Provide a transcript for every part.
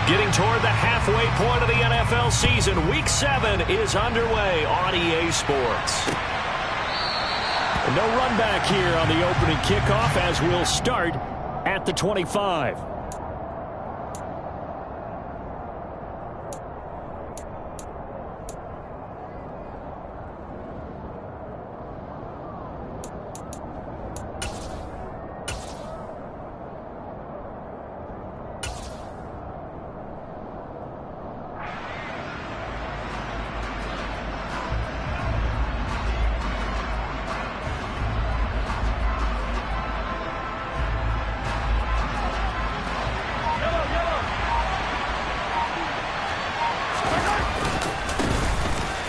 Getting toward the halfway point of the NFL season, Week 7 is underway on EA Sports. No run back here on the opening kickoff as we'll start at the 25.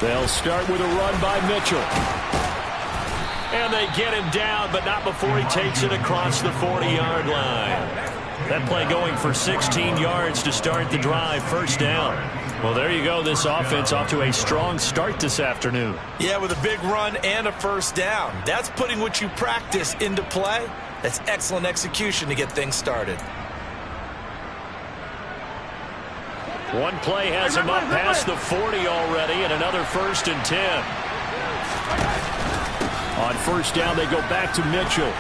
They'll start with a run by Mitchell. And they get him down, but not before he takes it across the 40-yard line. That play going for 16 yards to start the drive, first down. Well, there you go. This offense off to a strong start this afternoon. Yeah, with a big run and a first down. That's putting what you practice into play. That's excellent execution to get things started. One play has him up past the 40 already, and another 1st and 10. On first down, they go back to Mitchell.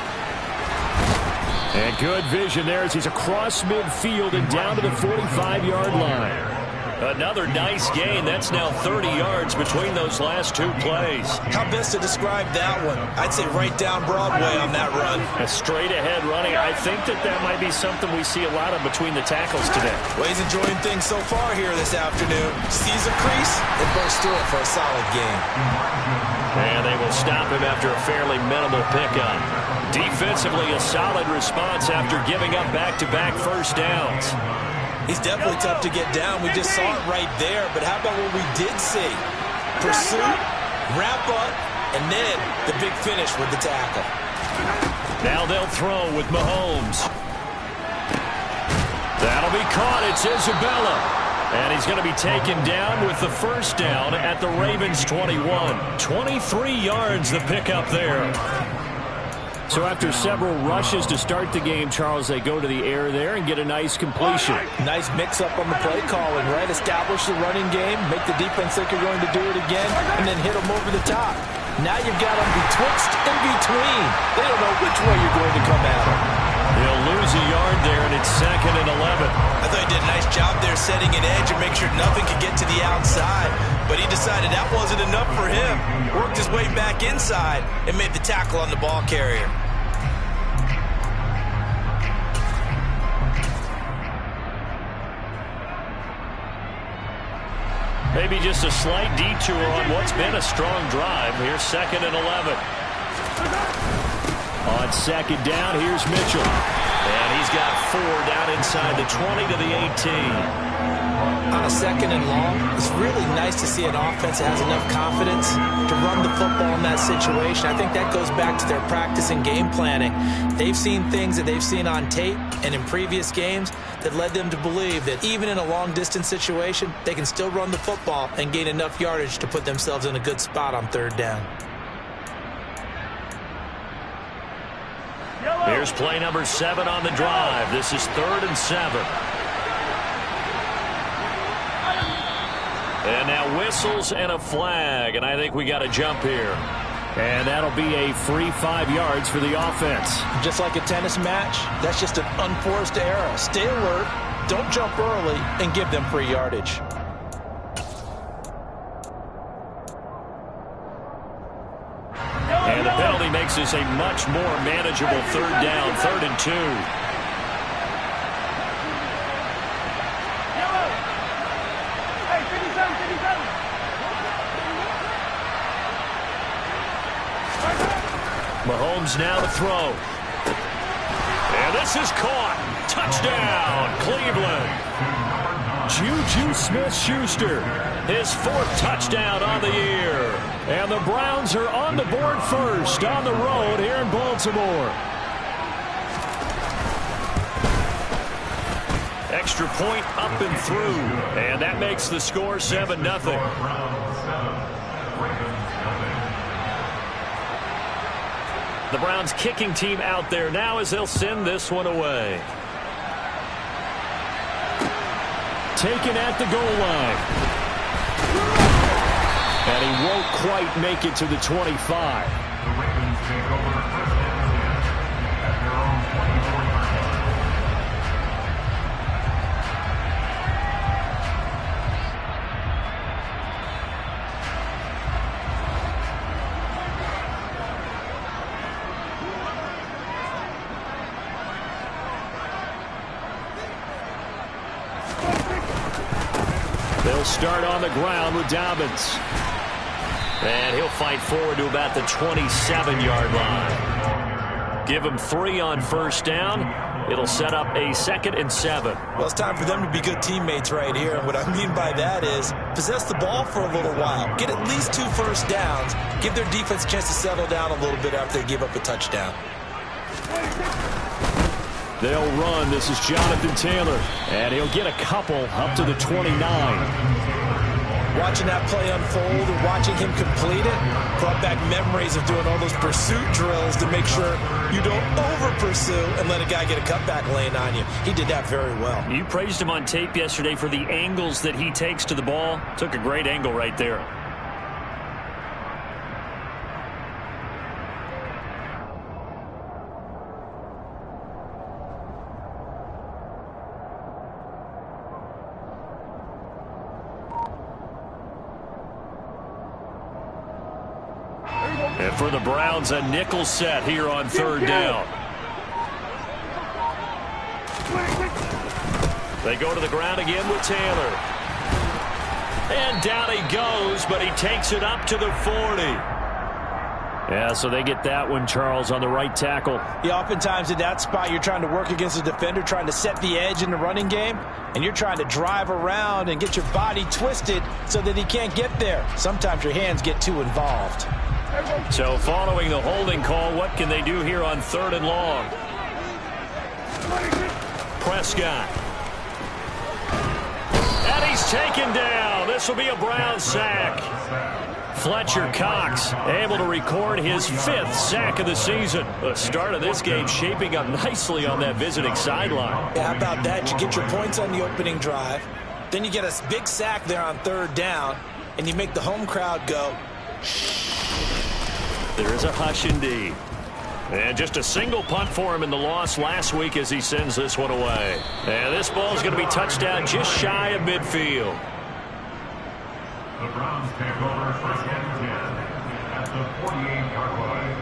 And good vision there as he's across midfield and down to the 45-yard line. Another nice gain. That's now 30 yards between those last two plays. How best to describe that one? I'd say right down Broadway on that run. A straight-ahead running. I think that might be something we see a lot of between the tackles today. Well, he's enjoying things so far here this afternoon. Sees a crease and bursts through it for a solid gain. And they will stop him after a fairly minimal pickup. Defensively, a solid response after giving up back-to-back first downs. He's definitely tough to get down. We just saw it right there. But how about what we did see? Pursuit, wrap up, and then the big finish with the tackle. Now they'll throw with Mahomes. That'll be caught. It's Isabella. And he's going to be taken down with the first down at the Ravens' 21. 23 yards the pickup there. So after several rushes to start the game, Charles, they go to the air there and get a nice completion. Nice mix-up on the play calling, right? Establish the running game, make the defense think you're going to do it again, and then hit them over the top. Now you've got them betwixt and between. They don't know which way you're going to come at them. They'll lose a yard there, and it's 2nd and 11. I thought he did a nice job there setting an edge and make sure nothing could get to the outside. But he decided that wasn't enough for him. Worked his way back inside and made the tackle on the ball carrier. Maybe just a slight detour on what's been a strong drive. Here's 2nd and 11. On second down, here's Mitchell. And he's got 4 down inside the 20 to the 18. On a 2nd and long, it's really nice to see an offense that has enough confidence to run the football in that situation. I think that goes back to their practice and game planning. They've seen things that they've seen on tape and in previous games that led them to believe that even in a long-distance situation, they can still run the football and gain enough yardage to put themselves in a good spot on 3rd down. Here's play number 7 on the drive. This is 3rd and 7. And now whistles and a flag, and I think we got a jump here. And that'll be a free 5 yards for the offense. Just like a tennis match, that's just an unforced error. Stay alert, don't jump early, and give them free yardage. And the penalty makes this a much more manageable 3rd down, 3rd and 2. Mahomes now to throw. And this is caught. Touchdown, Cleveland. Juju Smith-Schuster, his 4th touchdown on the year. And the Browns are on the board first on the road here in Baltimore. Extra point up and through. And that makes the score 7-0. The Browns kicking team out there now as they'll send this one away. taken at the goal line. And he won't quite make it to the 25. The Ravens take over first and 10 at their own 24-yard line. They'll start on the ground with Dobbins. And he'll fight forward to about the 27-yard line. Give him 3 on first down. It'll set up a 2nd and 7. Well, it's time for them to be good teammates right here. And what I mean by that is possess the ball for a little while. Get at least 2 first downs. Give their defense a chance to settle down a little bit after they give up a touchdown. They'll run. This is Jonathan Taylor. And he'll get a couple up to the 29. Watching that play unfold and watching him complete it brought back memories of doing all those pursuit drills to make sure you don't over-pursue and let a guy get a cutback lane on you. He did that very well. You praised him on tape yesterday for the angles that he takes to the ball. Took a great angle right there. And for the Browns, a nickel set here on 3rd down. They go to the ground again with Taylor. And down he goes, but he takes it up to the 40. Yeah, so they get that one, Charles, on the right tackle. Yeah, oftentimes in that spot, you're trying to work against a defender, trying to set the edge in the running game, and you're trying to drive around and get your body twisted so that he can't get there. Sometimes your hands get too involved. So following the holding call, what can they do here on 3rd and long? Prescott. And he's taken down. This will be a Brown sack. Fletcher Cox able to record his 5th sack of the season. The start of this game shaping up nicely on that visiting sideline. Yeah, how about that? You get your points on the opening drive. Then you get a big sack there on 3rd down, and you make the home crowd go, there is a hush indeed. And just a single punt for him in the loss last week as he sends this one away. And this ball is going to be touched down just shy of midfield. The Browns take over first and 10 at the 48-yard line.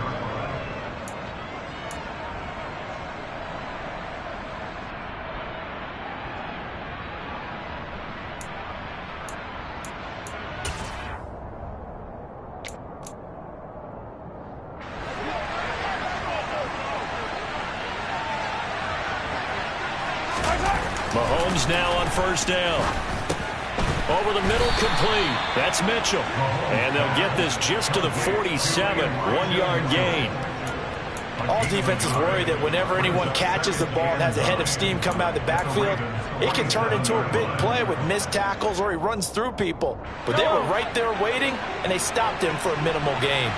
Mahomes now on first down. Over the middle, complete. That's Mitchell. And they'll get this just to the 47, 1-yard gain. All defenses worry that whenever anyone catches the ball and has a head of steam come out of the backfield, it can turn into a big play with missed tackles or he runs through people. But they were right there waiting, and they stopped him for a minimal gain.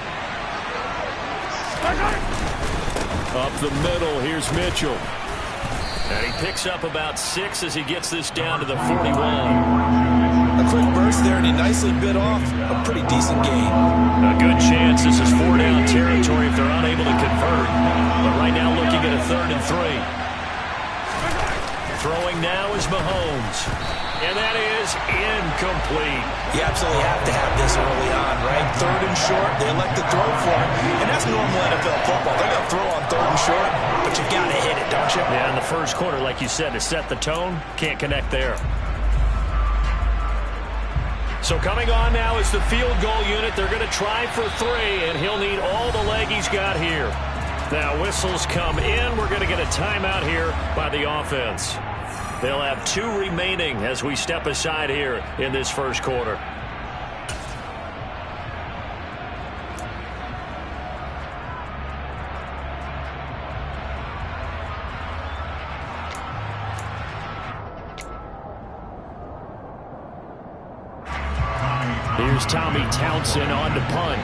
Up the middle, here's Mitchell. And he picks up about 6 as he gets this down to the 41. A quick burst there, and he nicely bit off a pretty decent gain. A good chance this is 4-down territory if they're unable to convert. But right now looking at a 3rd and 3. Throwing now is Mahomes. And that is incomplete. You absolutely have to have this early on, right? 3rd and short, they elect to throw for it. And that's normal NFL football. They're going to throw on 3rd and short, but you got to hit it, don't you? Yeah, in the first quarter, like you said, to set the tone, can't connect there. So coming on now is the field goal unit. They're going to try for 3, and he'll need all the leg he's got here. Now whistles come in. We're going to get a timeout here by the offense. They'll have 2 remaining as we step aside here in this first quarter. Here's Tommy Townsend on to punt.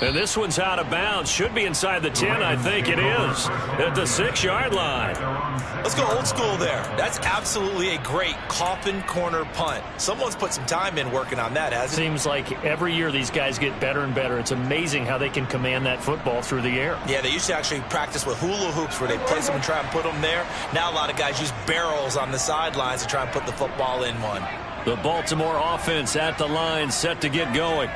And this one's out of bounds. Should be inside the 10, I think it is. At the 6-yard line. Let's go old school there. That's absolutely a great coffin corner punt. Someone's put some time in working on that, hasn't it? Seems like every year these guys get better and better. It's amazing how they can command that football through the air. Yeah, they used to actually practice with hula hoops where they place them and try and put them there. Now a lot of guys use barrels on the sidelines to try and put the football in one. The Baltimore offense at the line, set to get going.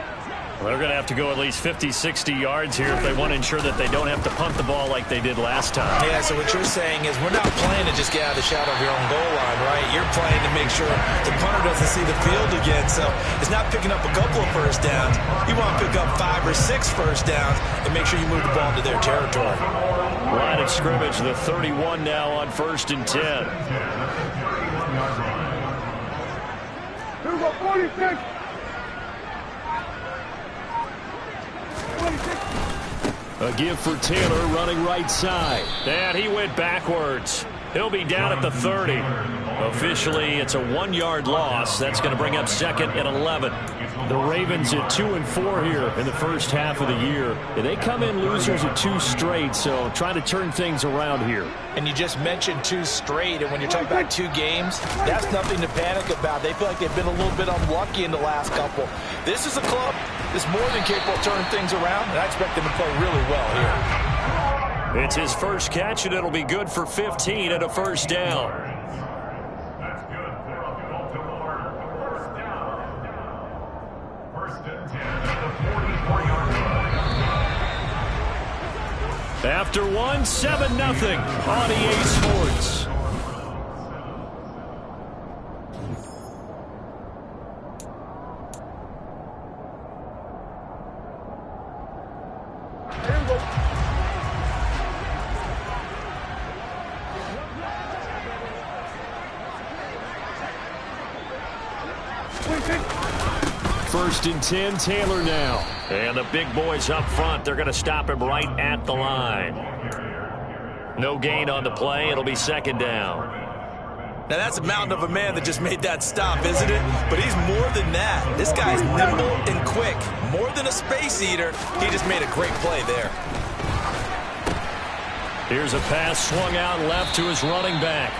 They're going to have to go at least 50, 60 yards here if they want to ensure that they don't have to punt the ball like they did last time. Yeah, so what you're saying is we're not playing to just get out of the shadow of your own goal line, right? You're playing to make sure the punter doesn't see the field again. So it's not picking up a couple of first downs. You want to pick up 5 or 6 first downs and make sure you move the ball into their territory. Line of scrimmage, the 31 now on 1st and 10. Here we go, 46. A give for Taylor running right side. And he went backwards. He'll be down at the 30. Officially, it's a 1-yard loss. That's going to bring up 2nd and 11. The Ravens at 2-4 here in the first half of the year. They come in losers at 2 straight, so trying to turn things around here. And you just mentioned 2 straight, and when you're talking about 2 games, that's nothing to panic about. They feel like they've been a little bit unlucky in the last couple. This is a club that's more than capable of turning things around, and I expect them to play really well here. It's his first catch, and it'll be good for 15 and a first down. That's good for Baltimore. First down. First and 10 at the 44-yard line. After 1, 7-0 on EA Sports. First and 10, Taylor now. And the big boys up front, they're going to stop him right at the line. No gain on the play. It'll be 2nd down. Now that's a mountain of a man that just made that stop, isn't it? But he's more than that. This guy's nimble and quick. More than a space eater. He just made a great play there. Here's a pass swung out left to his running back.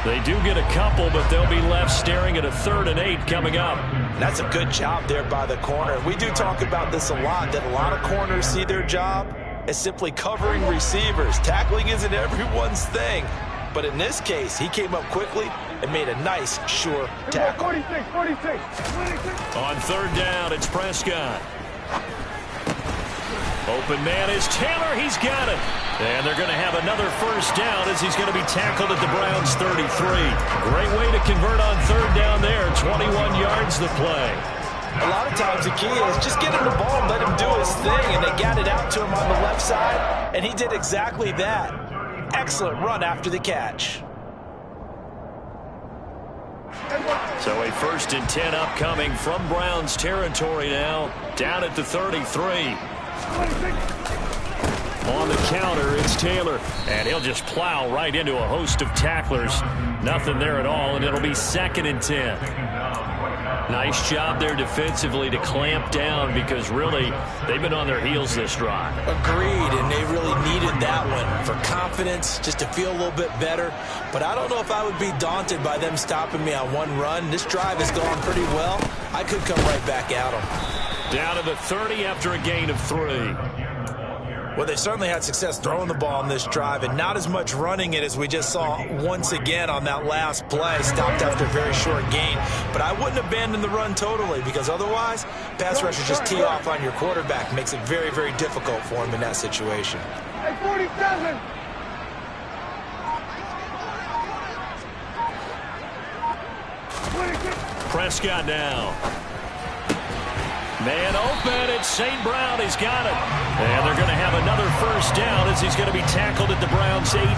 They do get a couple, but they'll be left staring at a 3rd and 8 coming up. That's a good job there by the corner. We do talk about this a lot, that a lot of corners see their job as simply covering receivers. Tackling isn't everyone's thing. But in this case, he came up quickly and made a nice, sure tackle. 46. On 3rd down, it's Prescott. Open man is Taylor. He's got it. And they're going to have another first down as he's going to be tackled at the Browns' 33. Great way to convert on 3rd down there. 21 yards the play. A lot of times the key is just get him the ball and let him do his thing. And they got it out to him on the left side. And he did exactly that. Excellent run after the catch. So a 1st and 10 upcoming from Browns territory now. Down at the 33. On the counter, it's Taylor. And he'll just plow right into a host of tacklers. Nothing there at all, and it'll be 2nd and 10. Nice job there defensively to clamp down because really they've been on their heels this drive. Agreed, and they really needed that one for confidence, just to feel a little bit better. But I don't know if I would be daunted by them stopping me on one run. This drive has gone pretty well. I could come right back at them. Down to the 30 after a gain of 3. Well, they certainly had success throwing the ball on this drive and not as much running it as we just saw once again on that last play. Stopped after a very short gain. But I wouldn't abandon the run totally because otherwise, pass rushers just tee off on your quarterback. Makes it very, very difficult for him in that situation. Hey, 47. Prescott now. Man open, it's St. Brown, he's got it. And they're going to have another first down as he's going to be tackled at the Browns' 18.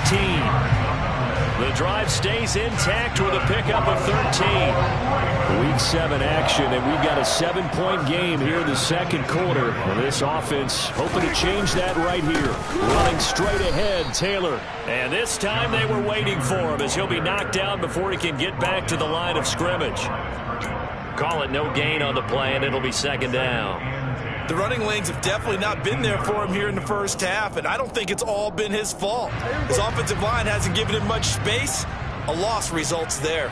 The drive stays intact with a pickup of 13. Week 7 action, and we've got a 7-point game here in the second quarter. And this offense hoping to change that right here. Running straight ahead, Taylor. And this time they were waiting for him as he'll be knocked down before he can get back to the line of scrimmage. Call it no gain on the play, and it'll be 2nd down. The running lanes have definitely not been there for him here in the first half, and I don't think it's all been his fault. His offensive line hasn't given him much space. A loss results there.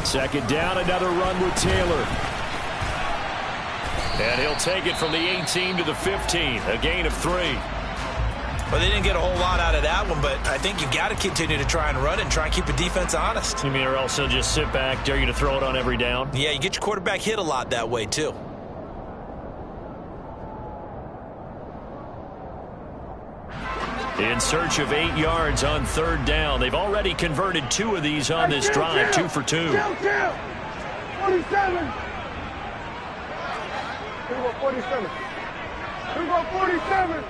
Second down, another run with Taylor. And he'll take it from the 18 to the 15, a gain of 3. Well, they didn't get a whole lot out of that one, but I think you got to continue to try and run and try and keep the defense honest. You mean, or else he'll just sit back, dare you to throw it on every down? Yeah, you get your quarterback hit a lot that way, too. In search of 8 yards on third down. They've already converted 2 of these on this drive, 2 for 2. 47. 47. 47.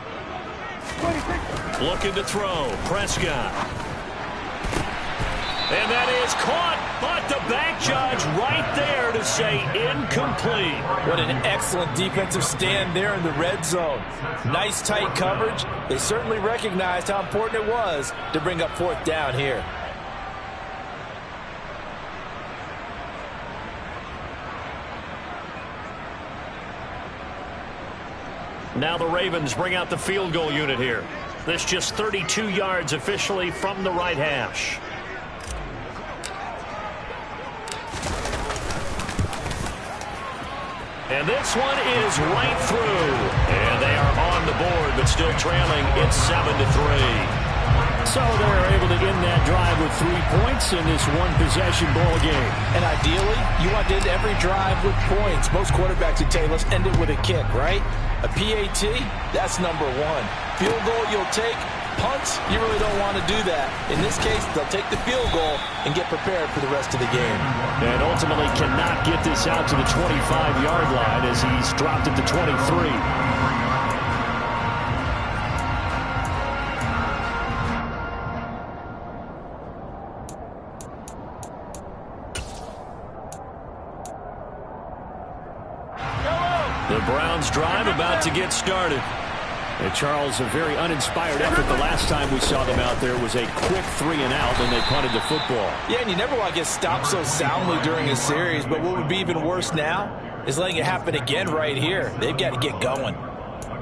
26. Looking to throw. Prescott. And that is caught, but the back judge right there to say incomplete. What an excellent defensive stand there in the red zone. Nice tight coverage. They certainly recognized how important it was to bring up fourth down here. Now the Ravens bring out the field goal unit here. This just 32 yards officially from the right hash. And this one is right through. And they are on the board, but still trailing. It's 7-3. So they're able to end that drive with 3 points in this one-possession ball game. And ideally, you want to end every drive with points. Most quarterbacks would tell you, let's end it with a kick, right? A PAT, that's number 1. Field goal you'll take. Punts, you really don't want to do that. In this case, they'll take the field goal and get prepared for the rest of the game. And ultimately cannot get this out to the 25-yard line as he's dropped it to 23. The Browns drive about to get started. And Charles, a very uninspired effort the last time we saw them out there was a quick 3-and-out, and they punted the football. Yeah, and you never want to get stopped so soundly during a series, but what would be even worse now is letting it happen again right here. They've got to get going.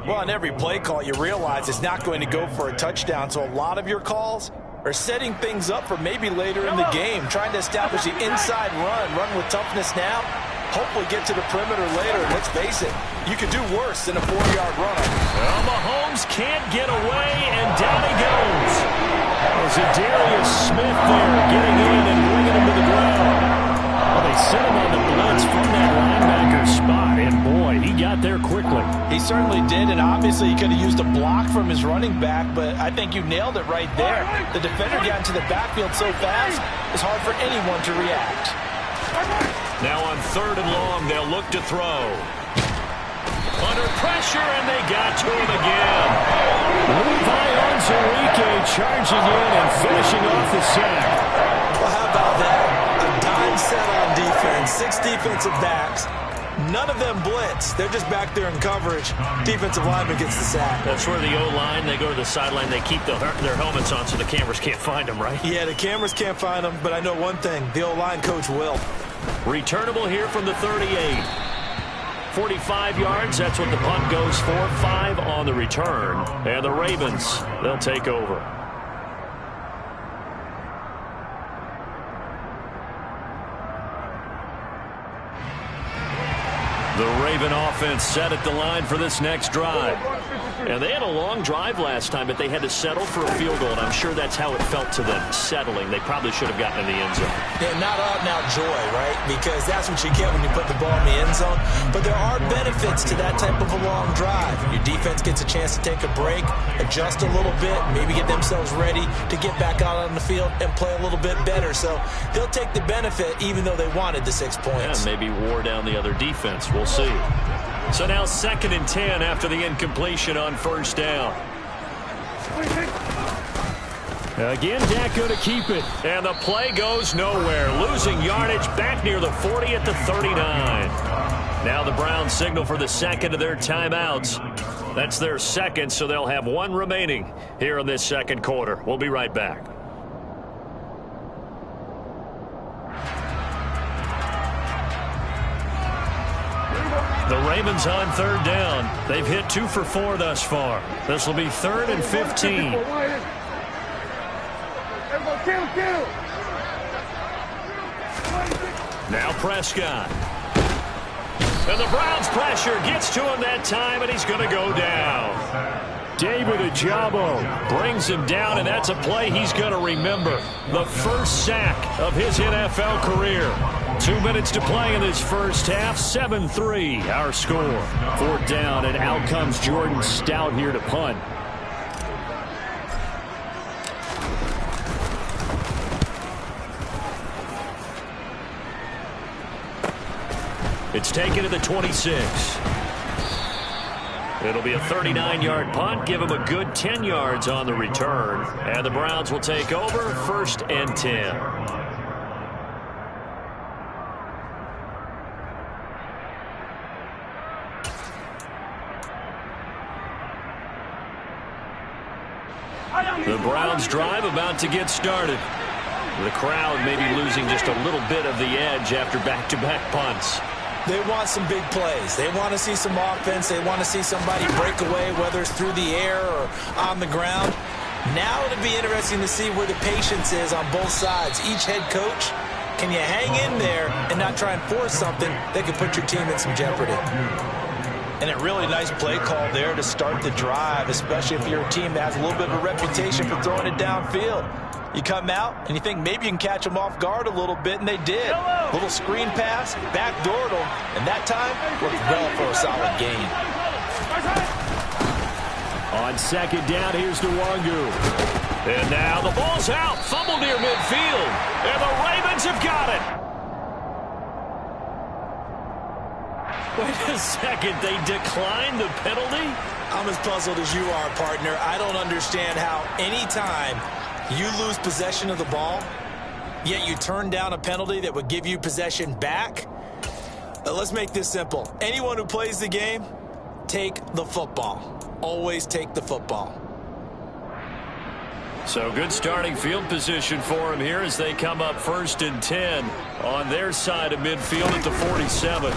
Well, on every play call, you realize it's not going to go for a touchdown, so a lot of your calls are setting things up for maybe later in the game, trying to establish the inside run with toughness now, hopefully get to the perimeter later. Let's face it, you could do worse than a 4-yard run. Well, Mahomes can't get away, and down he goes. There's Darius Smith there getting in and bringing him to the ground. Well, they sent him on the blitz from that linebacker spot, and boy, he got there quickly. He certainly did, and obviously he could have used a block from his running back, but I think you nailed it right there. The defender got into the backfield so fast, it's hard for anyone to react. Now on 3rd and long, they'll look to throw. Under pressure, and they got to him again. Levi Onwuzurike charging in and finishing off the sack. Well, how about that? A dime set on defense, 6 defensive backs. None of them blitz. They're just back there in coverage. Defensive lineman gets the sack. That's where the O-line, they go to the sideline, they keep their helmets on so the cameras can't find them, right? Yeah, the cameras can't find them, but I know one thing. The O-line coach will. Returnable here from the 38. 45 yards, that's what the punt goes for. 5 on the return. And the Ravens, they'll take over. The Raven offense set at the line for this next drive. And they had a long drive last time, but they had to settle for a field goal, and I'm sure that's how it felt to them, settling. They probably should have gotten in the end zone. Yeah, not out-and-out joy, right? Because that's what you get when you put the ball in the end zone. But there are benefits to that type of a long drive. Your defense gets a chance to take a break, adjust a little bit, maybe get themselves ready to get back out on the field and play a little bit better. So they'll take the benefit even though they wanted the 6 points. Yeah, maybe wore down the other defense. We'll see. So now 2nd and 10 after the incompletion on 1st down. Again, Dak going to keep it. And the play goes nowhere. Losing yardage back near the 40 at the 39. Now the Browns signal for the 2nd of their timeouts. That's their 2nd, so they'll have 1 remaining here in this 2nd quarter. We'll be right back. The Ravens on third down. They've hit 2 for 4 thus far. This will be 3rd and 15. Now Prescott. And the Browns pressure gets to him that time, and he's going to go down. David Ojabo brings him down, and that's a play he's going to remember. The first sack of his NFL career. 2 minutes to play in this first half. 7-3 our score. 4th down, and out comes Jordan Stout here to punt. It's taken to the 26. It'll be a 39-yard punt. Give him a good 10 yards on the return. And the Browns will take over 1st and 10. The Browns drive about to get started. The crowd may be losing just a little bit of the edge after back-to-back punts. They want some big plays. They want to see some offense. They want to see somebody break away, whether it's through the air or on the ground. Now it'll be interesting to see where the patience is on both sides. Each head coach, can you hang in there and not try and force something that could put your team in some jeopardy? And a really nice play call there to start the drive, especially if you're a team that has a little bit of a reputation for throwing it downfield. You come out, and you think maybe you can catch them off guard a little bit, and they did. Little screen pass, backdoored them, and that time worked well for a solid gain. On 2nd down, here's Nwangu. And now the ball's out. Fumble near midfield. And the Ravens have got it. Wait a second. They declined the penalty? I'm as puzzled as you are, partner. I don't understand how any time you lose possession of the ball, yet you turn down a penalty that would give you possession back. Let's make this simple. Anyone who plays the game, take the football. Always take the football. So good starting field position for him here as they come up 1st and 10 on their side of midfield at the 47.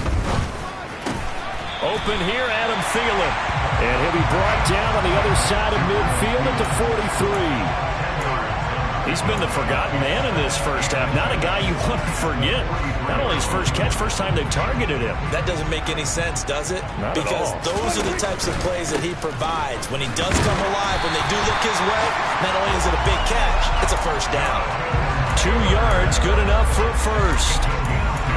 Open here, Adam Thielen. And he'll be brought down on the other side of midfield at the 43. He's been the forgotten man in this first half. Not a guy you want to forget. Not only his first catch, first time they targeted him. That doesn't make any sense, does it? Not because at all. Those are the types of plays that he provides. When he does come alive, when they do look his way, not only is it a big catch, it's a first down. 2 yards, good enough for a first.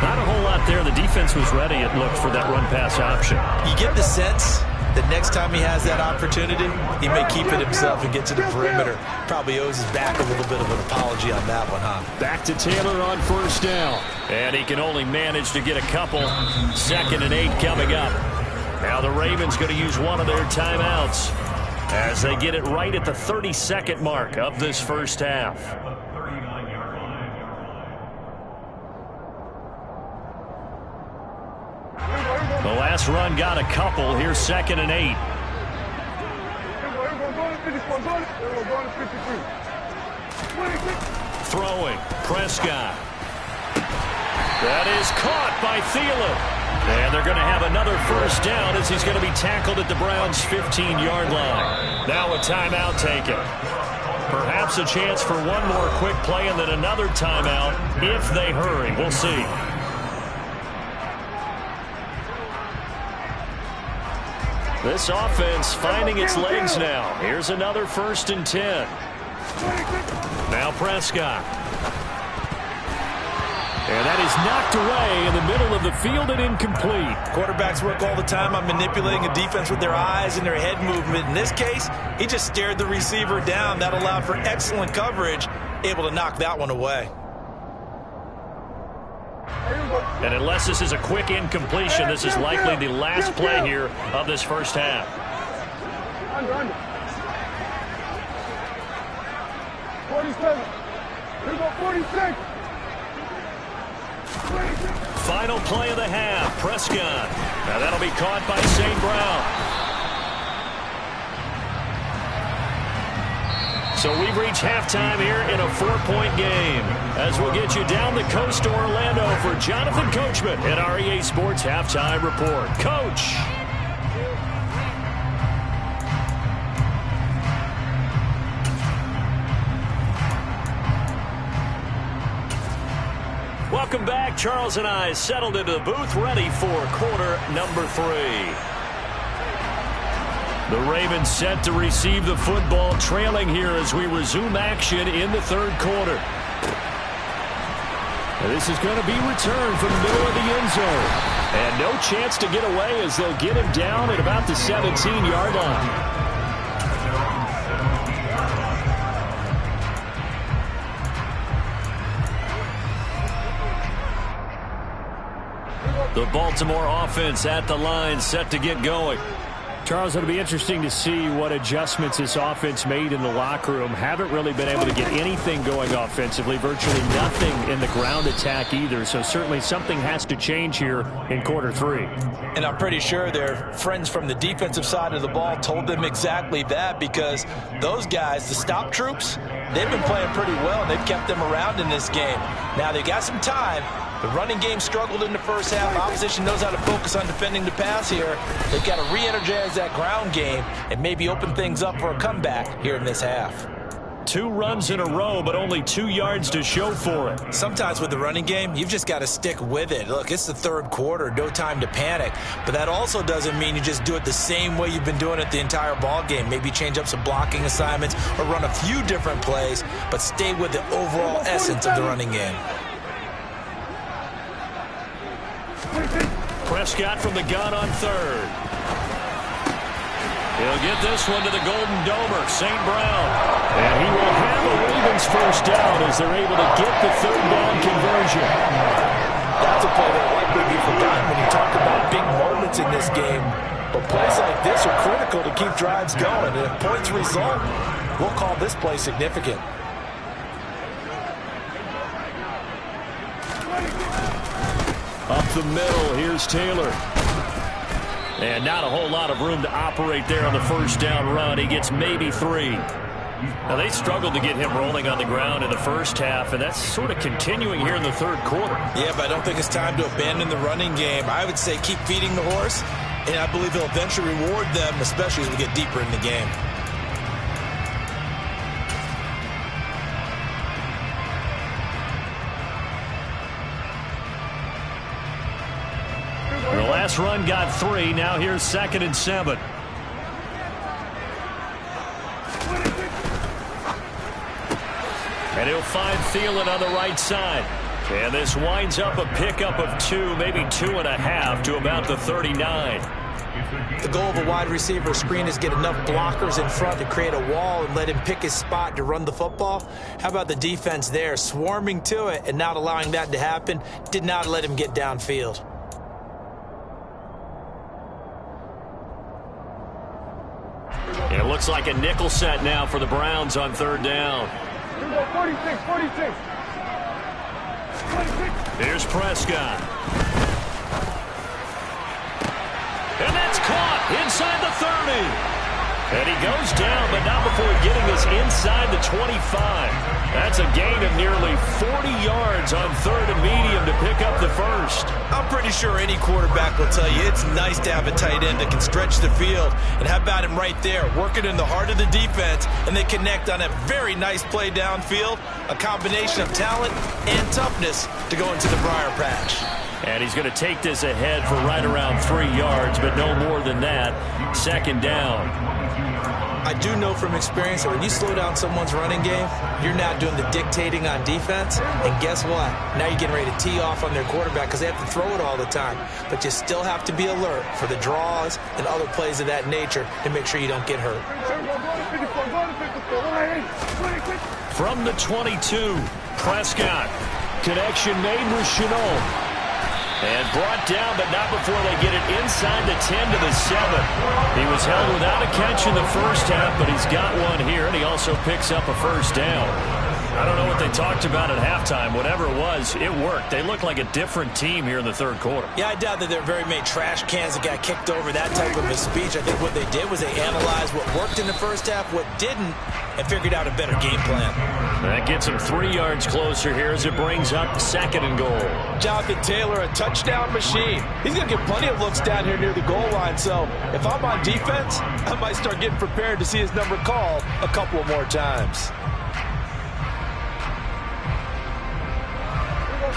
Not a whole lot there. The defense was ready, it looked, for that run-pass option. You get the sense that next time he has that opportunity, he may keep it himself and get to the perimeter. Probably owes his back a little bit of an apology on that one, huh? Back to Taylor on 1st down. And he can only manage to get a couple. 2nd and 8 coming up. Now the Ravens going to use one of their timeouts as they get it right at the 32nd mark of this first half. The last run got a couple. Here's 2nd and 8. Throwing. Prescott. That is caught by Thielen. And they're going to have another first down as he's going to be tackled at the Browns' 15-yard line. Now a timeout taken. Perhaps a chance for one more quick play and then another timeout if they hurry. We'll see. This offense finding its legs now. Here's another 1st and 10. Now Prescott. And that is knocked away in the middle of the field and incomplete. Quarterbacks work all the time on manipulating a defense with their eyes and their head movement. In this case, he just stared the receiver down. That allowed for excellent coverage, able to knock that one away. And unless this is a quick incompletion, this is likely the last play here of this first half. Under. 47. Here we go, 46. Final play of the half, Prescott. Now that'll be caught by St. Brown. So we've reached halftime here in a 4-point game. As we'll get you down the coast to Orlando for Jonathan Coachman at our EA Sports Halftime Report. Coach. Welcome back. Charles and I settled into the booth, ready for quarter number 3. The Ravens set to receive the football, trailing here as we resume action in the third quarter. This is going to be returned from the middle of the end zone. And no chance to get away as they'll get him down at about the 17-yard line. The Baltimore offense at the line, set to get going. Charles, it'll be interesting to see what adjustments this offense made in the locker room. Haven't really been able to get anything going offensively, virtually nothing in the ground attack either. So certainly something has to change here in quarter 3. And I'm pretty sure their friends from the defensive side of the ball told them exactly that, because those guys, the stop troops, they've been playing pretty well, and they've kept them around in this game. Now they got some time. The running game struggled in the first half. Opposition knows how to focus on defending the pass here. They've got to re-energize that ground game and maybe open things up for a comeback here in this half. 2 runs in a row, but only 2 yards to show for it. Sometimes with the running game, you've just got to stick with it. Look, it's the third quarter, no time to panic. But that also doesn't mean you just do it the same way you've been doing it the entire ball game. Maybe change up some blocking assignments or run a few different plays, but stay with the overall essence of the running game. Prescott from the gun on third. He'll get this one to the Golden Domer, St. Brown. And he will have a Ravens first down as they're able to get the third down conversion. That's a play that will likely be forgotten when you talk about big moments in this game. But plays like this are critical to keep drives going. And if points result, we'll call this play significant. Up the middle, here's Taylor. And not a whole lot of room to operate there on the first down run. He gets maybe 3. Now, they struggled to get him rolling on the ground in the first half, and that's sort of continuing here in the third quarter. Yeah, but I don't think it's time to abandon the running game. I would say keep feeding the horse, and I believe he'll eventually reward them, especially as we get deeper in the game. The last run got 3. Now here's 2nd and 7. And he'll find Thielen on the right side. And this winds up a pickup of 2, maybe 2.5 to about the 39. The goal of a wide receiver screen is get enough blockers in front to create a wall and let him pick his spot to run the football. How about the defense there, swarming to it and not allowing that to happen? Did not let him get downfield. It looks like a nickel set now for the Browns on third down. 46, 46. Here's Prescott. And that's caught inside the 30. And he goes down, but not before getting this inside the 25. That's a gain of nearly 40 yards on third and medium to pick up the first. I'm pretty sure any quarterback will tell you it's nice to have a tight end that can stretch the field. And how about him right there, working in the heart of the defense, and they connect on a very nice play downfield, a combination of talent and toughness to go into the briar patch. And he's going to take this ahead for right around 3 yards, but no more than that. 2nd down. I do know from experience that when you slow down someone's running game, you're not doing the dictating on defense. And guess what? Now you're getting ready to tee off on their quarterback because they have to throw it all the time. But you still have to be alert for the draws and other plays of that nature to make sure you don't get hurt. From the 22, Prescott. Connection made with Chenault. And brought down, but not before they get it inside the 10 to the 7. He was held without a catch in the first half, but he's got one here, and he also picks up a first down. I don't know what they talked about at halftime. Whatever it was, it worked. They looked like a different team here in the third quarter. Yeah, I doubt that there are very many trash cans that got kicked over that type of a speech. I think what they did was they analyzed what worked in the first half, what didn't, and figured out a better game plan. That gets them 3 yards closer here as it brings up 2nd and goal. Jonathan Taylor, a touchdown machine. He's going to get plenty of looks down here near the goal line. So if I'm on defense, I might start getting prepared to see his number called a couple more times.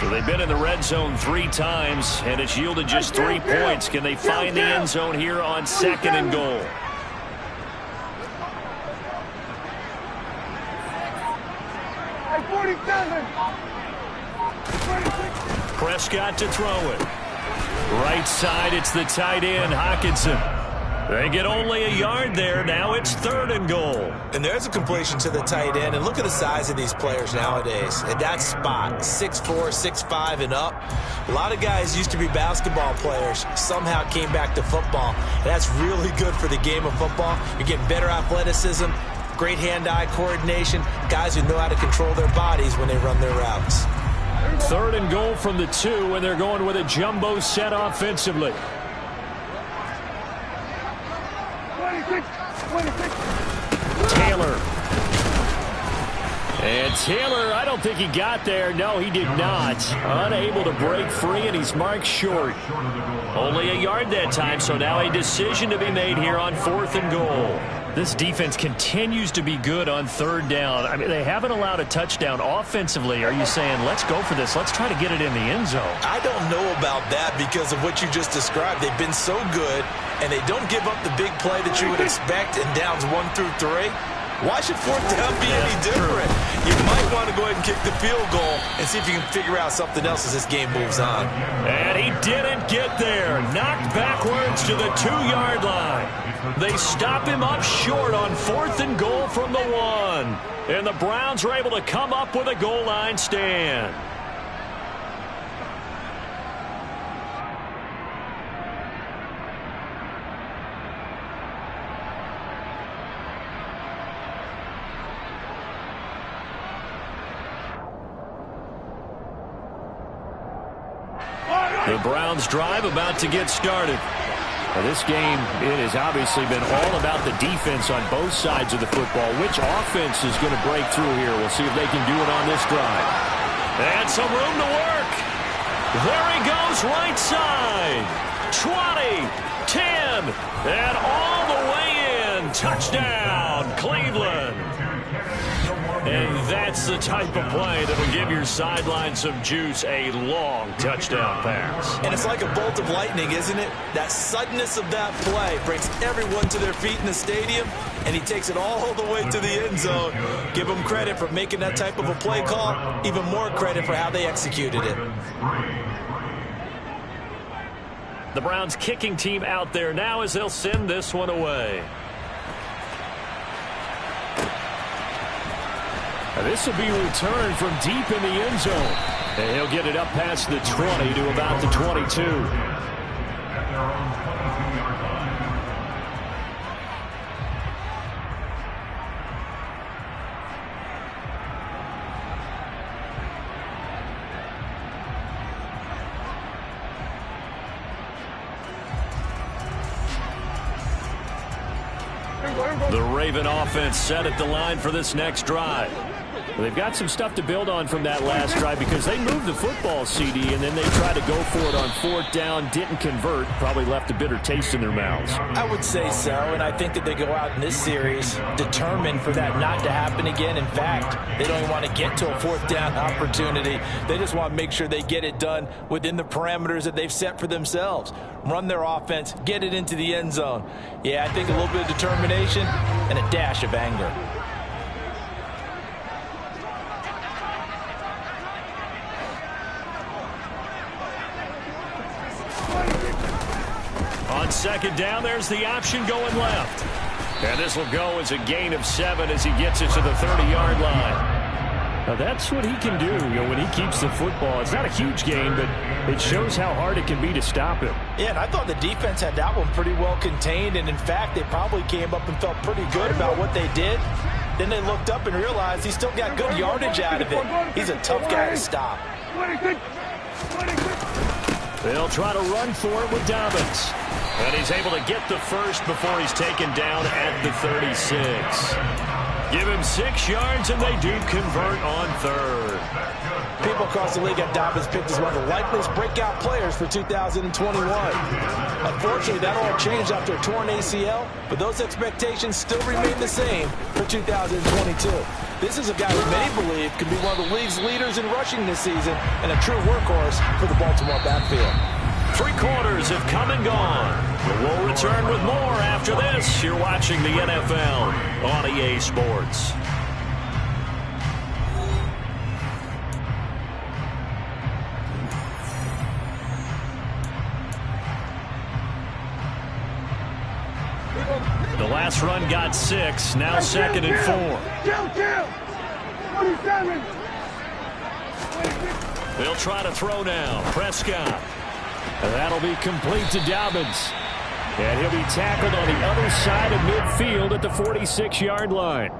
So they've been in the red zone 3 times, and it's yielded just 3 points. Can they find the end zone here on 2nd and goal? Prescott to throw it. Right side, it's the tight end, Hockenson. They get only a yard there. Now it's 3rd and goal. And there's a completion to the tight end. And look at the size of these players nowadays. At that spot, 6'4", 6'5", and up. A lot of guys used to be basketball players, somehow came back to football. And that's really good for the game of football. You're getting better athleticism, great hand-eye coordination, guys who know how to control their bodies when they run their routes. 3rd and goal from the 2, and they're going with a jumbo set offensively. 26. Taylor. And Taylor, I don't think he got there. No, he did not. Unable to break free, and he's marked short. Only a yard that time, so now a decision to be made here on 4th and goal. This defense continues to be good on 3rd down. I mean, they haven't allowed a touchdown offensively. Are you saying, let's go for this? Let's try to get it in the end zone. I don't know about that because of what you just described. They've been so good, and they don't give up the big play that you would expect in downs 1 through 3. Why should 4th down be any different? You might want to go ahead and kick the field goal and see if you can figure out something else as this game moves on. And he didn't get there. Knocked backwards to the 2-yard line. They stop him up short on 4th and goal from the 1. And the Browns are able to come up with a goal line stand. The Browns drive about to get started. Now this game, it has obviously been all about the defense on both sides of the football. Which offense is going to break through here? We'll see if they can do it on this drive. And some room to work. There he goes, right side. 20, 10, and all the way in. Touchdown, Cleveland. And that's the type of play that will give your sideline some juice, a long touchdown pass. And it's like a bolt of lightning, isn't it? That suddenness of that play brings everyone to their feet in the stadium, and he takes it all the way to the end zone. Give him credit for making that type of a play call, even more credit for how they executed it. The Browns kicking team out there now as they'll send this one away. This will be returned from deep in the end zone. And he'll get it up past the 20 to about the 22. The Raven offense set at the line for this next drive. Well, they've got some stuff to build on from that last drive because they moved the football, CD, and then they tried to go for it on 4th down, didn't convert, probably left a bitter taste in their mouths. I would say so, and I think that they go out in this series determined for that not to happen again. In fact, they don't even want to get to a 4th down opportunity. They just want to make sure they get it done within the parameters that they've set for themselves. Run their offense, get it into the end zone. Yeah, I think a little bit of determination and a dash of anger. On 2nd down, there's the option going left. And this will go as a gain of 7 as he gets it to the 30-yard line. Now, that's what he can do, when he keeps the football. It's not a huge gain, but it shows how hard it can be to stop him. Yeah, and I thought the defense had that one pretty well contained, and in fact, they probably came up and felt pretty good about what they did. Then they looked up and realized he still got good yardage out of it. He's a tough guy to stop. They'll try to run for it with Dobbins. And he's able to get the first before he's taken down at the 36. Give him 6 yards, and they do convert on third. People across the league have Dobbins picked as one of the likeliest breakout players for 2021. Unfortunately, that all changed after a torn ACL, but those expectations still remain the same for 2022. This is a guy who many believe could be one of the league's leaders in rushing this season and a true workhorse for the Baltimore backfield. 3 quarters have come and gone. We'll return with more after this. You're watching the NFL on EA Sports. The last run got 6, now 2nd and 4. Kill. 47. They'll try to throw now. Prescott. And that'll be complete to Dobbins. And he'll be tackled on the other side of midfield at the 46-yard line.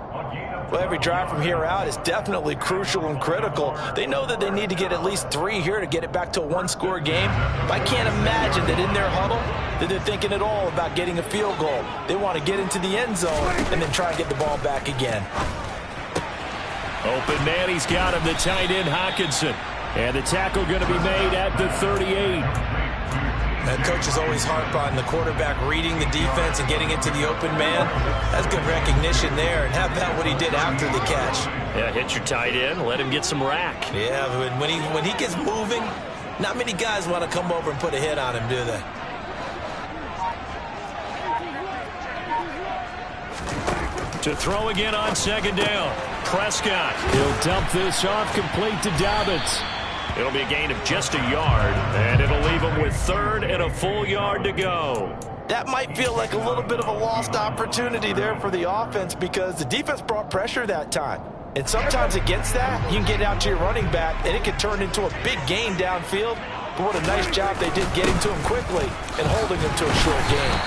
Well, every drive from here out is definitely crucial and critical. They know that they need to get at least 3 here to get it back to a 1-score game. But I can't imagine that in their huddle that they're thinking at all about getting a field goal. They want to get into the end zone and then try and get the ball back again. Open man, he's got him, the tight end Hockenson. And the tackle going to be made at the 38. That coach is always harp on the quarterback reading the defense and getting into the open man. That's good recognition there. And how about what he did after the catch? Yeah, hit your tight end, let him get some rack. Yeah, when he gets moving, not many guys want to come over and put a hit on him, do they? To throw again on 2nd down. Prescott. He'll dump this off complete to Dobbins. It'll be a gain of just a yard, and it'll leave him with 3rd and a full yard to go. That might feel like a little bit of a lost opportunity there for the offense because the defense brought pressure that time. And sometimes against that, you can get out to your running back, and it can turn into a big gain downfield. But what a nice job they did getting to him quickly and holding him to a short gain.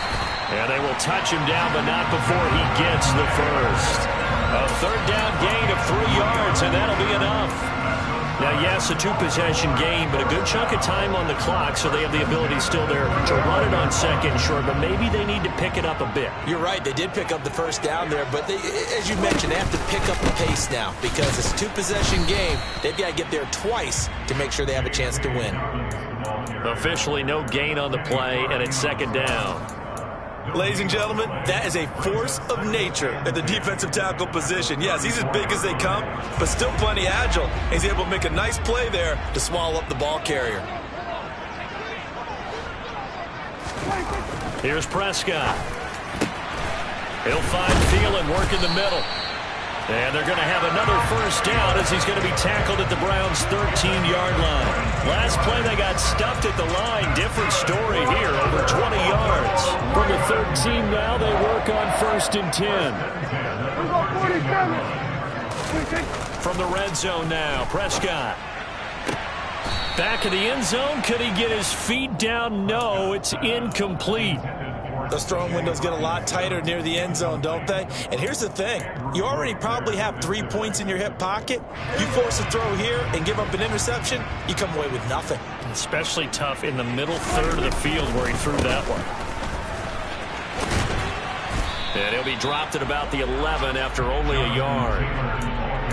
And they will touch him down, but not before he gets the first. A 3rd down gain of 3 yards, and that'll be enough. Now, yes, a 2-possession game, but a good chunk of time on the clock, so they have the ability still there to run it on 2nd and short, but maybe they need to pick it up a bit. You're right. They did pick up the first down there, but as you mentioned, they have to pick up the pace now because it's a 2-possession game. They've got to get there twice to make sure they have a chance to win. Officially no gain on the play, and it's 2nd down. Ladies and gentlemen, that is a force of nature at the defensive tackle position. Yes, he's as big as they come, but still plenty agile. He's able to make a nice play there to swallow up the ball carrier. Here's Prescott. He'll find Thielen, work in the middle. And they're going to have another first down as he's going to be tackled at the Browns' 13-yard line. Last play, they got stuffed at the line. Different story here, over 20 yards. From the 13 now, they work on 1st and 10. From the red zone now, Prescott. Back of the end zone. Could he get his feet down? No, it's incomplete. Those throwing windows get a lot tighter near the end zone, don't they? And here's the thing. You already probably have 3 points in your hip pocket. You force a throw here and give up an interception, you come away with nothing. Especially tough in the middle 3rd of the field where he threw that one. And he'll be dropped at about the 11 after only a yard.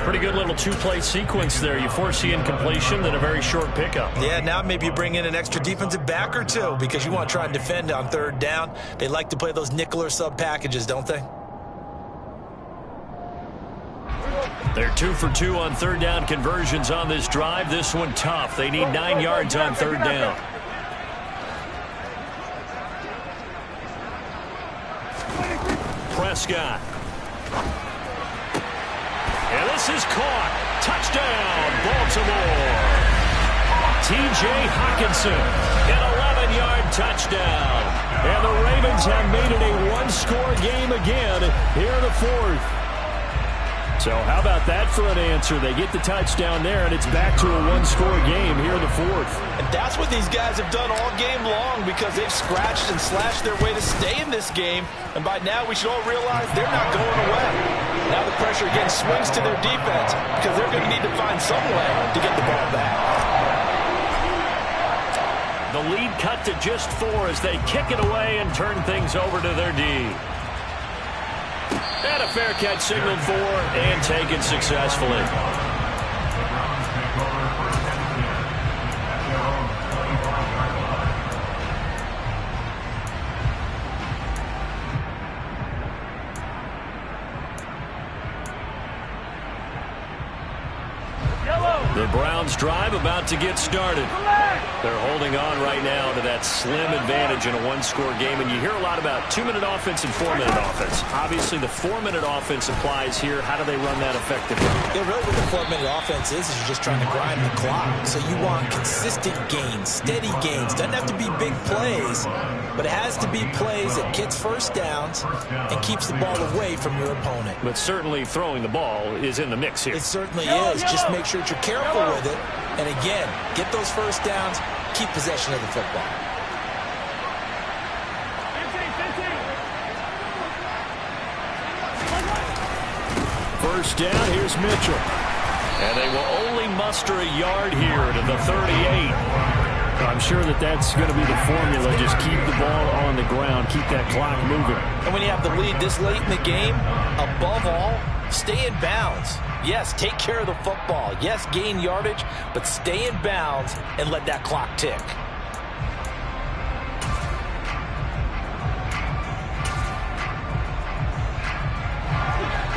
Pretty good little 2-play sequence there. You force the incompletion, then a very short pickup. Yeah, now maybe you bring in an extra defensive back or 2 because you want to try and defend on 3rd down. They like to play those nickel or sub packages, don't they? They're 2 for 2 on 3rd down conversions on this drive. This one tough. They need 9 yards on 3rd down. Prescott. And this is caught. Touchdown, Baltimore. T.J. Hockenson, an 11-yard touchdown. And the Ravens have made it a 1-score game again here in the 4th. So how about that for an answer? They get the touchdown there, and it's back to a 1-score game here in the fourth. And that's what these guys have done all game long, because they've scratched and slashed their way to stay in this game. And by now, we should all realize they're not going away. Now the pressure again swings to their defense, because they're going to need to find some way to get the ball back. The lead cut to just 4 as they kick it away and turn things over to their D. And a fair catch signaled for and taken successfully. The Browns drive about to get started. They're holding on right now to that slim advantage in a one-score game, and you hear a lot about 2-minute offense and 4-minute offense. Obviously, the 4-minute offense applies here. How do they run that effectively? Yeah, really what the 4-minute offense is you're just trying to grind the clock. So you want consistent gains, steady gains. Doesn't have to be big plays, but it has to be plays that gets first downs and keeps the ball away from your opponent. But certainly throwing the ball is in the mix here. It certainly is. Just make sure that you're careful with it. And again, get those first downs, keep possession of the football. First down, here's Mitchell. And they will only muster a yard here to the 38. I'm sure that that's going to be the formula. Just keep the ball on the ground, keep that clock moving. And when you have the lead this late in the game, above all, stay in bounds. Yes, take care of the football. Yes, gain yardage, but stay in bounds and let that clock tick.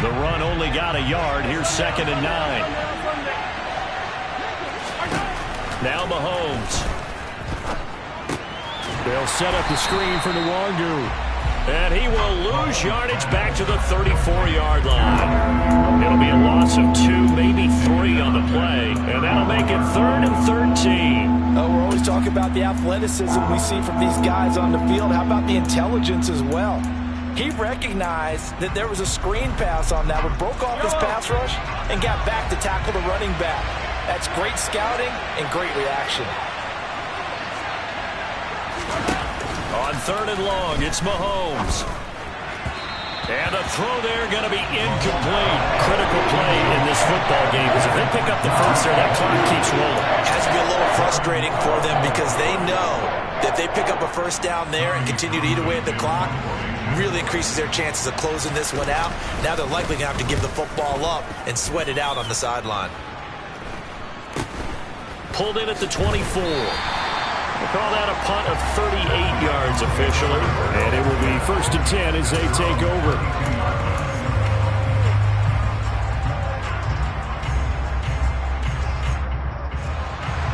The run only got a yard. Here's 2nd and 9. Now Mahomes. They'll set up the screen for Nwangu. And he will lose yardage back to the 34-yard line. It'll be a loss of 2, maybe 3 on the play. And that'll make it 3rd and 13. Oh, we're always talking about the athleticism we see from these guys on the field. How about the intelligence as well? He recognized that there was a screen pass on that one, broke off his pass rush, and got back to tackle the running back. That's great scouting and great reaction. On 3rd and long, it's Mahomes. And a throw there going to be incomplete. Critical play in this football game, because if they pick up the first there, that clock keeps rolling. It has to be a little frustrating for them, because they know that if they pick up a first down there and continue to eat away at the clock, really increases their chances of closing this one out. Now they're likely going to have to give the football up and sweat it out on the sideline. Pulled in at the 24. We'll call that a punt of 38 yards officially. And it will be 1st and 10 as they take over.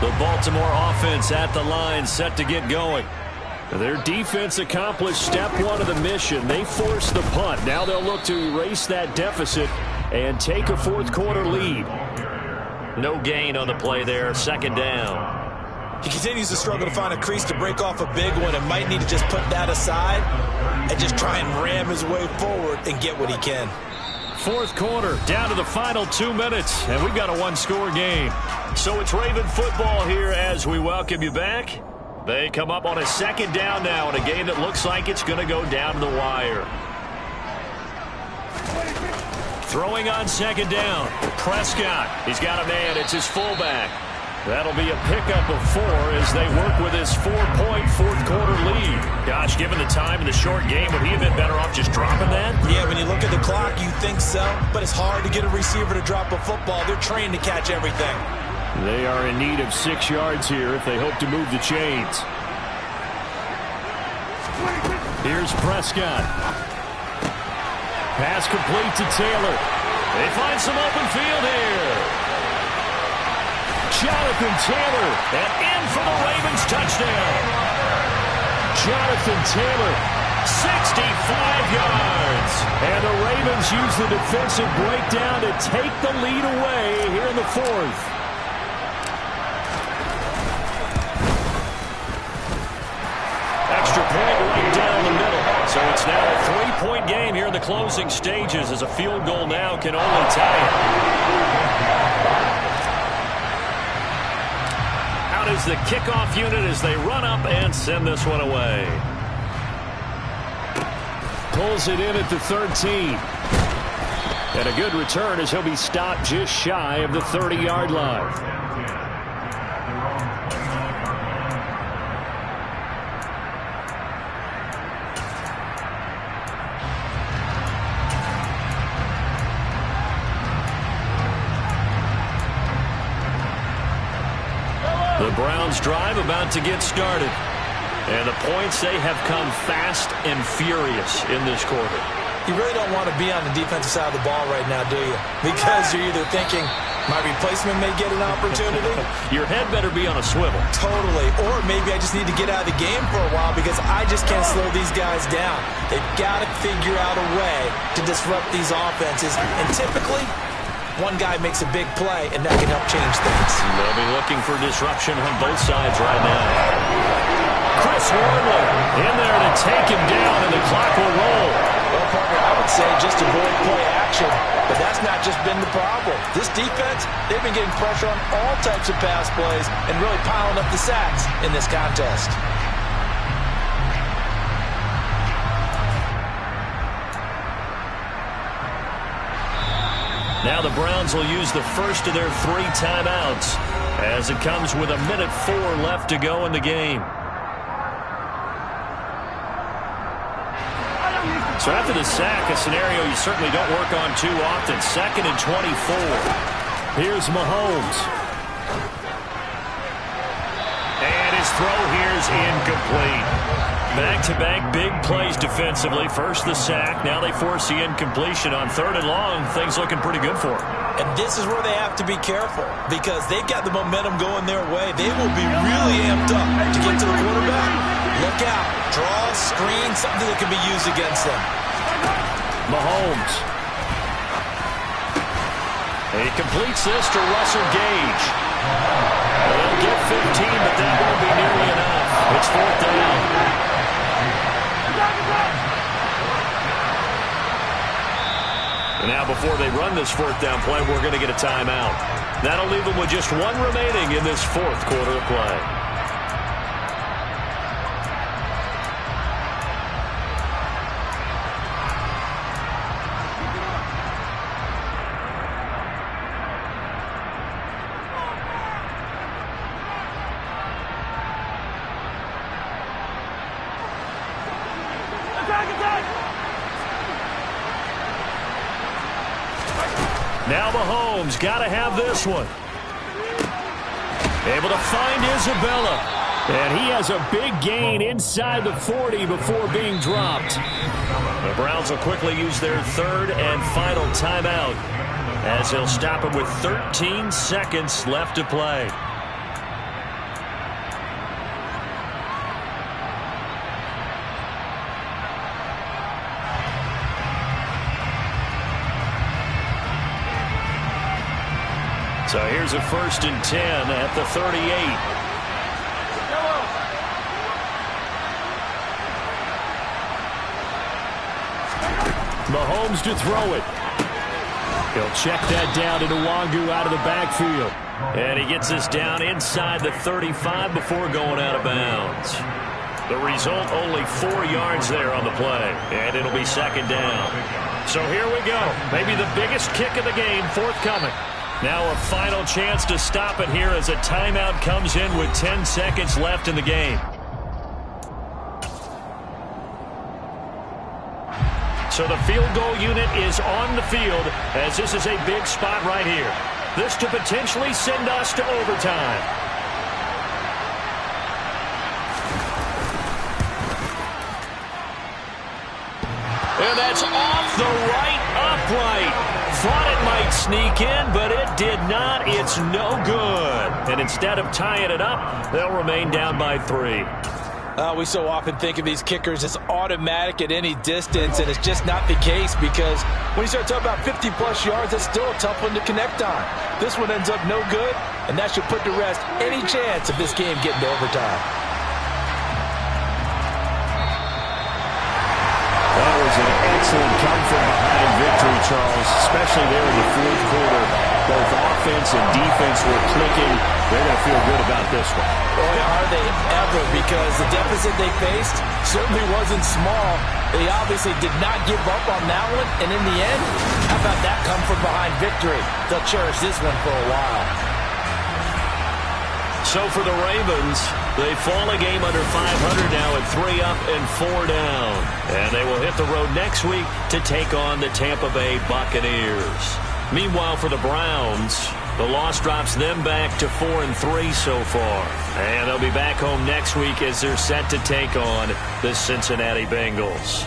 The Baltimore offense at the line, set to get going. Their defense accomplished step 1 of the mission. They forced the punt. Now they'll look to erase that deficit and take a 4th quarter lead. No gain on the play there. 2nd down. He continues to struggle to find a crease to break off a big one, and might need to just put that aside and just try and ram his way forward and get what he can. 4th quarter, down to the final 2 minutes, and we've got a one-score game. So it's Raven football here as we welcome you back. They come up on a 2nd down now in a game that looks like it's going to go down to the wire. Throwing on 2nd down. Prescott, he's got a man. It's his fullback. That'll be a pickup of 4 as they work with his 4-point 4th quarter lead. Gosh, given the time in the short game, would he have been better off just dropping that? Yeah, when you look at the clock, you think so, but it's hard to get a receiver to drop a football. They're trained to catch everything. They are in need of 6 yards here if they hope to move the chains. Here's Prescott. Pass complete to Taylor. They find some open field here. Jonathan Taylor, and in for the Ravens touchdown. Jonathan Taylor, 65 yards. And the Ravens use the defensive breakdown to take the lead away here in the 4th. Extra point right down the middle. So it's now a 3-point game here in the closing stages, as a field goal now can only tie it. out as the kickoff unit as they run up and send this one away. Pulls it in at the 13. And a good return as he'll be stopped just shy of the 30-yard line. The Browns drive about to get started. And the points, they have come fast and furious in this quarter. You really don't want to be on the defensive side of the ball right now, do you? Because you're either thinking, my replacement may get an opportunity. Your head better be on a swivel. Totally. Or maybe I just need to get out of the game for a while because I just can't slow these guys down. They've got to figure out a way to disrupt these offenses. And typically, one guy makes a big play, and that can help change things. They'll be looking for disruption on both sides right now. Chris Wormley in there to take him down, and the clock will roll. Well, partner, I would say just avoid play action, but that's not just been the problem. This defense, they've been getting pressure on all types of pass plays and really piling up the sacks in this contest. Now the Browns will use the first of their 3 timeouts as it comes with 1:04 left to go in the game. So after the sack, a scenario you certainly don't work on too often. 2nd and 24. Here's Mahomes. And his throw here's incomplete. Back-to-back big plays defensively. First the sack. Now they force the incompletion on 3rd and long. Things looking pretty good for them. And this is where they have to be careful because they've got the momentum going their way. They will be really amped up to get to the quarterback. Look out. Draw, screen, something that can be used against them. Mahomes. He completes this to Russell Gage. They'll get 15, but that won't be nearly enough. It's 4th down. And now before they run this 4th down play, we're going to get a timeout. That'll leave them with just 1 remaining in this 4th quarter of play. Now Mahomes got to have this one. Able to find Isabella. And he has a big gain inside the 40 before being dropped. The Browns will quickly use their 3rd and final timeout as they'll stop him with 13 seconds left to play. So here's a 1st and 10 at the 38. Mahomes to throw it. He'll check that down to Nwangu out of the backfield. And he gets this down inside the 35 before going out of bounds. The result, only 4 yards there on the play. And it'll be 2nd down. So here we go. Maybe the biggest kick of the game forthcoming. Now a final chance to stop it here as a timeout comes in with 10 seconds left in the game. So the field goal unit is on the field as this is a big spot right here. This to potentially send us to overtime. And that's off the right upright. Thought it might sneak in, but it did not. It's no good. And instead of tying it up, they'll remain down by 3. We so often think of these kickers as automatic at any distance, and it's just not the case because when you start talking about 50-plus yards, that's still a tough one to connect on. This one ends up no good, and that should put to rest any chance of this game getting to overtime. That was an excellent come-from-behind victory, Charles, especially there in the 4th quarter. Both offense and defense were clicking. They're going to feel good about this one. Boy, are they ever, because the deficit they faced certainly wasn't small. They obviously did not give up on that one, and in the end, how about that come-from-behind victory? They'll cherish this one for a while. So for the Ravens, they fall a game under 500 now at 3 up and 4 down. And they will hit the road next week to take on the Tampa Bay Buccaneers. Meanwhile, for the Browns, the loss drops them back to 4-3 so far. And they'll be back home next week as they're set to take on the Cincinnati Bengals.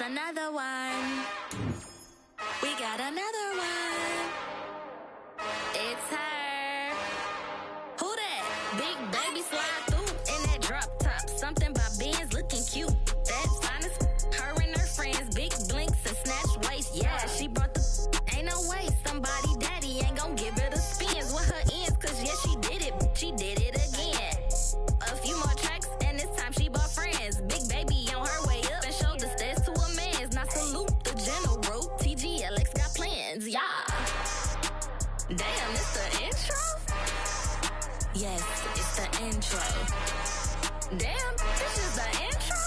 Another one. We got another one. It's her. Who that? Big baby slide through in that drop top. Something by Benz looking cute. That finest. Her and her friends. Big blinks and snatch waist. Yeah, she brought the. Ain't no way. Somebody daddy ain't gon' give her the spins with her ends. Cause yeah, she did it. She did it again. A few more tracks and this time she bought friends. Big baby on her way up and showed the stairs to a man's. Now salute the general. TGLX got plans, yeah. Damn, it's the intro? Yes, it's the intro. Damn, this is the intro?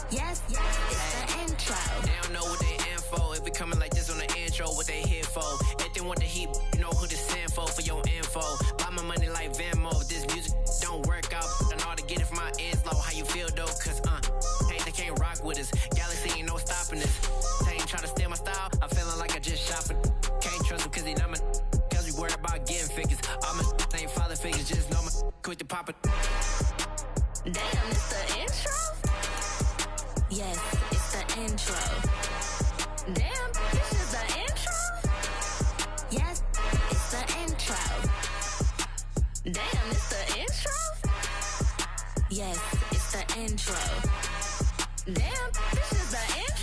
Yes, it's the intro. They don't know what they in for. If we coming like this on the intro, what they here for? If they want the heat, you know who to send for your info. Buy my money like Venmo. If this music don't work out, I know how to get it from my ends low. How you feel though? Cause hey, they can't rock with us. Galaxy ain't no stopping this. They ain't trying to steal my style. I'm feeling like I just shopping. Can't trust them cause they not my. Cause we worried about getting figures. All my ain't father figures. Just know my quick to pop it. Damn, it's the intro? Yes, it's the intro. Damn, this is the intro? Yes, it's the intro. Damn, it's the intro? Yes, it's the intro. Damn, this is the intro?